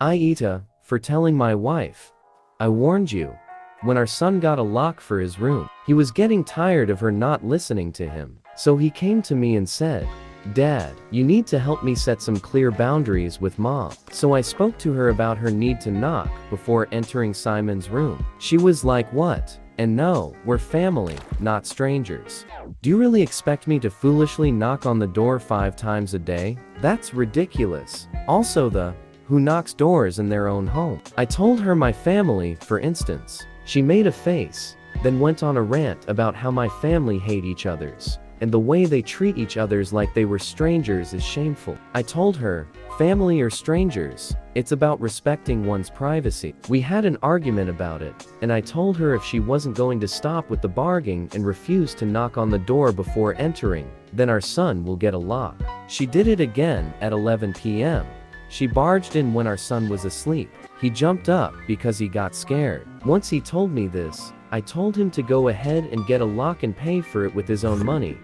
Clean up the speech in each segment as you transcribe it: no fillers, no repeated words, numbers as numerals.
AITA, for telling my wife. I warned you. When our son got a lock for his room, he was getting tired of her not listening to him. So he came to me and said, "Dad, you need to help me set some clear boundaries with Mom." So I spoke to her about her need to knock before entering Simon's room. She was like, "What? And no, we're family, not strangers. Do you really expect me to foolishly knock on the door 5 times a day? That's ridiculous. Also, who knocks doors in their own home?" I told her my family, for instance. She made a face, then went on a rant about how my family hate each other's, and the way they treat each other's like they were strangers is shameful. I told her, family or strangers, it's about respecting one's privacy. We had an argument about it, and I told her if she wasn't going to stop with the barging and refuse to knock on the door before entering, then our son will get a lock. She did it again at 11 p.m. She barged in when our son was asleep. He jumped up because he got scared. Once he told me this, I told him to go ahead and get a lock and pay for it with his own money.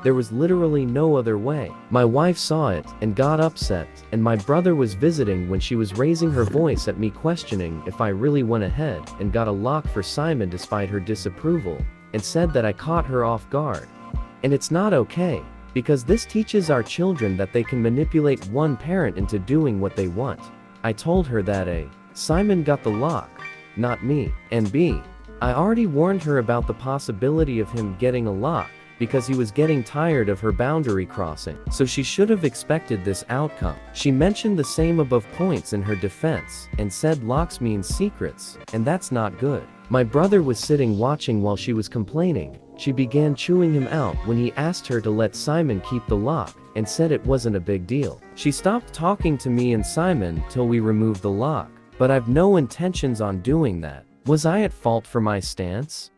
There was literally no other way. My wife saw it and got upset, and my brother was visiting when she was raising her voice at me questioning if I really went ahead and got a lock for Simon despite her disapproval, and said that I caught her off guard. And it's not okay, because this teaches our children that they can manipulate one parent into doing what they want. I told her that A, Simon got the lock, not me, and B, I already warned her about the possibility of him getting a lock, because he was getting tired of her boundary crossing, so she should have expected this outcome. She mentioned the same above points in her defense, and said locks mean secrets, and that's not good. My brother was sitting watching while she was complaining. She began chewing him out when he asked her to let Simon keep the lock, and said it wasn't a big deal. She stopped talking to me and Simon till we removed the lock, but I've no intentions on doing that. Was I at fault for my stance?